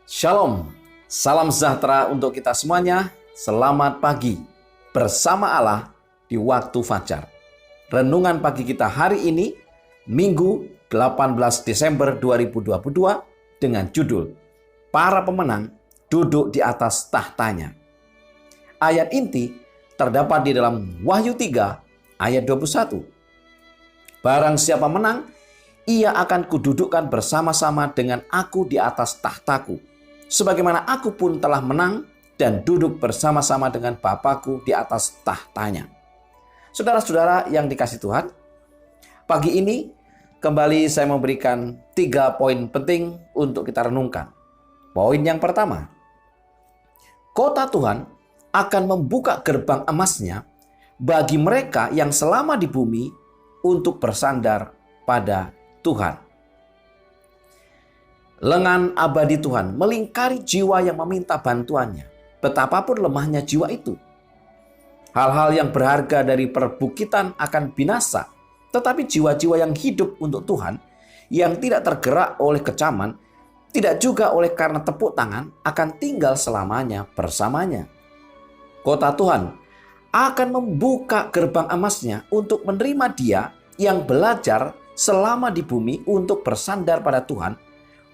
Shalom, salam sejahtera untuk kita semuanya. Selamat pagi bersama Allah di waktu fajar. Renungan pagi kita hari ini, Minggu 18 Desember 2022 dengan judul Para Pemenang Duduk di Atas Tahtanya. Ayat inti terdapat di dalam Wahyu 3 ayat 21. Barang siapa menang, ia akan kududukkan bersama-sama dengan aku di atas tahtaku, sebagaimana aku pun telah menang dan duduk bersama-sama dengan Bapakku di atas tahtanya. Saudara-saudara yang dikasihi Tuhan, pagi ini kembali saya memberikan 3 poin penting untuk kita renungkan. Poin yang pertama, kota Tuhan akan membuka gerbang emasnya bagi mereka yang selama di bumi untuk bersandar pada Tuhan. Lengan abadi Tuhan melingkari jiwa yang meminta bantuannya, betapapun lemahnya jiwa itu. Hal-hal yang berharga dari perbukitan akan binasa, tetapi jiwa-jiwa yang hidup untuk Tuhan, yang tidak tergerak oleh kecaman, tidak juga oleh karena tepuk tangan, akan tinggal selamanya bersamanya. Kota Tuhan akan membuka gerbang emasnya untuk menerima dia yang belajar selama di bumi untuk bersandar pada Tuhan,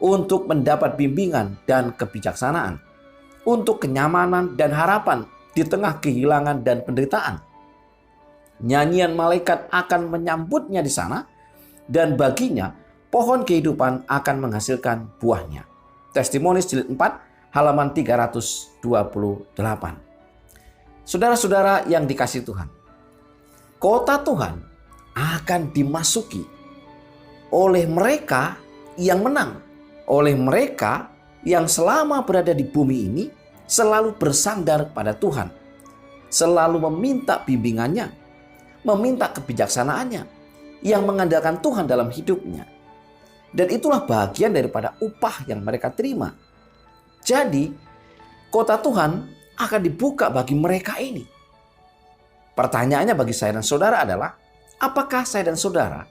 untuk mendapat bimbingan dan kebijaksanaan, untuk kenyamanan dan harapan di tengah kehilangan dan penderitaan. Nyanyian malaikat akan menyambutnya di sana, dan baginya pohon kehidupan akan menghasilkan buahnya. Testimonies jilid 4 halaman 328. Saudara-saudara yang dikasihi Tuhan, kota Tuhan akan dimasuki oleh mereka yang menang, oleh mereka yang selama berada di bumi ini selalu bersandar pada Tuhan, selalu meminta bimbingannya, meminta kebijaksanaannya, yang mengandalkan Tuhan dalam hidupnya. Dan itulah bagian daripada upah yang mereka terima. Jadi, kota Tuhan akan dibuka bagi mereka ini. Pertanyaannya bagi saya dan saudara adalah, apakah saya dan saudara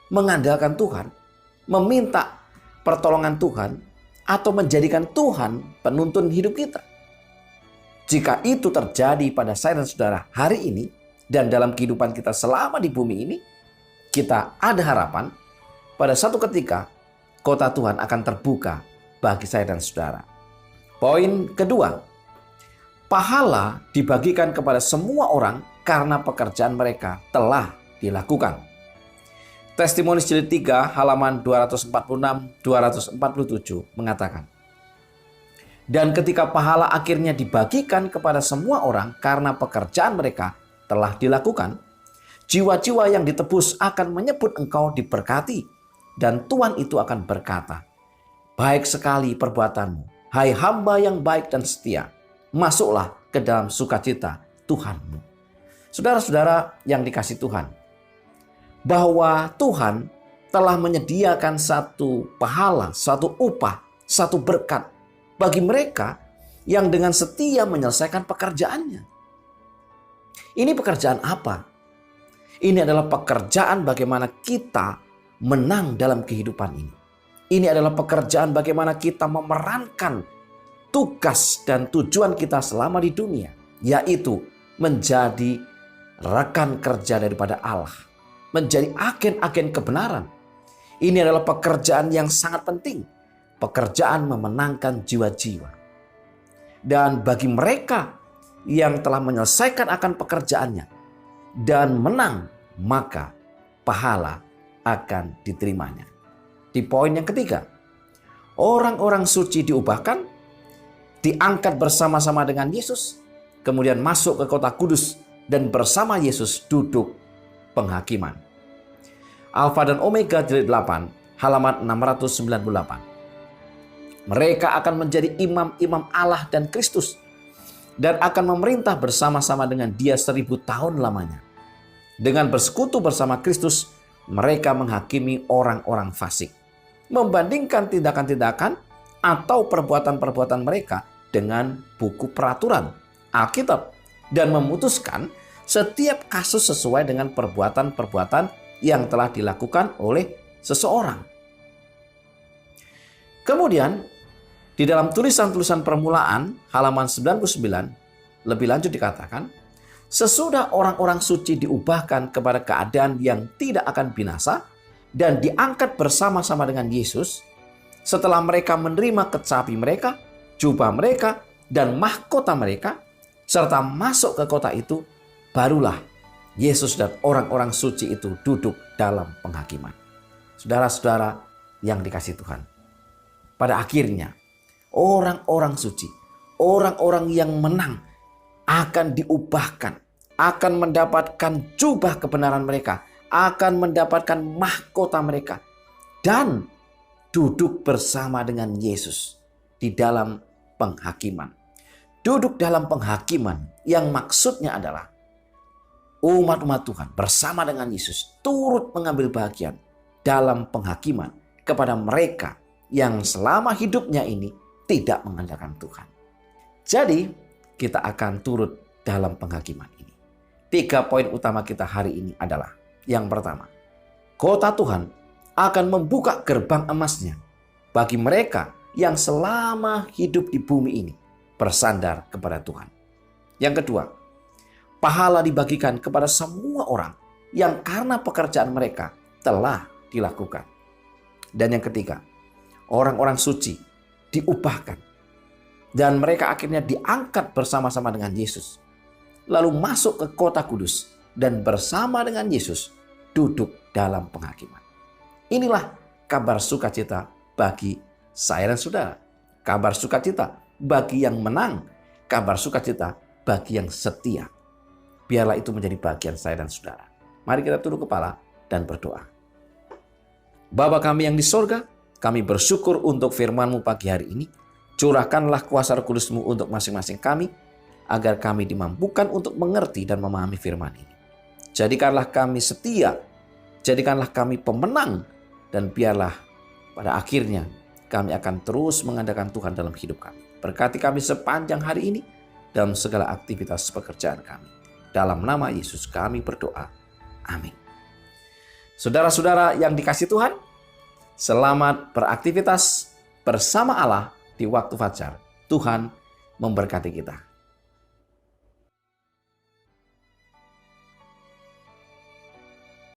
mengandalkan Tuhan, meminta pertolongan Tuhan, atau menjadikan Tuhan penuntun hidup kita? Jika itu terjadi pada saya dan saudara hari ini dan dalam kehidupan kita selama di bumi ini, kita ada harapan pada satu ketika kota Tuhan akan terbuka bagi saya dan saudara. Poin kedua, pahala dibagikan kepada semua orang karena pekerjaan mereka telah dilakukan. Testimonies jilid 3 halaman 246-247 mengatakan, dan ketika pahala akhirnya dibagikan kepada semua orang karena pekerjaan mereka telah dilakukan, jiwa-jiwa yang ditebus akan menyebut engkau diberkati, dan Tuhan itu akan berkata, baik sekali perbuatanmu, hai hamba yang baik dan setia, masuklah ke dalam sukacita Tuhanmu. Saudara-saudara yang dikasihi Tuhan, bahwa Tuhan telah menyediakan satu pahala, satu upah, satu berkat bagi mereka yang dengan setia menyelesaikan pekerjaannya. Ini pekerjaan apa? Ini adalah pekerjaan bagaimana kita menang dalam kehidupan ini. Ini adalah pekerjaan bagaimana kita memerankan tugas dan tujuan kita selama di dunia, yaitu menjadi rekan kerja daripada Allah, menjadi agen-agen kebenaran. Ini adalah pekerjaan yang sangat penting, pekerjaan memenangkan jiwa-jiwa. Dan bagi mereka yang telah menyelesaikan akan pekerjaannya dan menang, maka pahala akan diterimanya. Di poin yang ketiga, orang-orang suci diubahkan, diangkat bersama-sama dengan Yesus, kemudian masuk ke kota kudus dan bersama Yesus duduk penghakiman. Alfa dan Omega jilid 8 halaman 698. Mereka akan menjadi imam-imam Allah dan Kristus dan akan memerintah bersama-sama dengan Dia 1000 tahun lamanya. Dengan bersekutu bersama Kristus, mereka menghakimi orang-orang fasik, membandingkan tindakan-tindakan atau perbuatan-perbuatan mereka dengan buku peraturan Alkitab, dan memutuskan setiap kasus sesuai dengan perbuatan-perbuatan yang telah dilakukan oleh seseorang. Kemudian Di dalam tulisan-tulisan permulaan halaman 99 lebih lanjut dikatakan, sesudah orang-orang suci diubahkan kepada keadaan yang tidak akan binasa dan diangkat bersama-sama dengan Yesus, setelah mereka menerima kecapi mereka, jubah mereka, dan mahkota mereka, serta masuk ke kota itu, barulah Yesus dan orang-orang suci itu duduk dalam penghakiman. Saudara-saudara yang dikasihi Tuhan, pada akhirnya orang-orang suci, orang-orang yang menang akan diubahkan, akan mendapatkan jubah kebenaran mereka, akan mendapatkan mahkota mereka, dan duduk bersama dengan Yesus di dalam penghakiman. Duduk dalam penghakiman yang maksudnya adalah umat-umat Tuhan bersama dengan Yesus turut mengambil bagian dalam penghakiman kepada mereka yang selama hidupnya ini tidak mengandalkan Tuhan. Jadi kita akan turut dalam penghakiman ini. 3 poin utama kita hari ini adalah, yang pertama, kota Tuhan akan membuka gerbang emasnya bagi mereka yang selama hidup di bumi ini bersandar kepada Tuhan. Yang kedua, pahala dibagikan kepada semua orang yang karena pekerjaan mereka telah dilakukan. Dan yang ketiga, orang-orang suci diubahkan dan mereka akhirnya diangkat bersama-sama dengan Yesus, lalu masuk ke kota kudus dan bersama dengan Yesus duduk dalam penghakiman. Inilah kabar sukacita bagi saya dan saudara, kabar sukacita bagi yang menang, kabar sukacita bagi yang setia. Biarlah itu menjadi bagian saya dan saudara. Mari kita tunduk kepala dan berdoa. Bapa kami yang di sorga, kami bersyukur untuk firman-Mu pagi hari ini. Curahkanlah kuasa Roh Kudus-Mu untuk masing-masing kami, agar kami dimampukan untuk mengerti dan memahami firman ini. Jadikanlah kami setia, jadikanlah kami pemenang, dan biarlah pada akhirnya kami akan terus mengandalkan Tuhan dalam hidup kami. Berkati kami sepanjang hari ini dalam segala aktivitas pekerjaan kami. Dalam nama Yesus kami berdoa. Amin. Saudara-saudara yang dikasihi Tuhan, selamat beraktivitas bersama Allah di waktu fajar. Tuhan memberkati kita.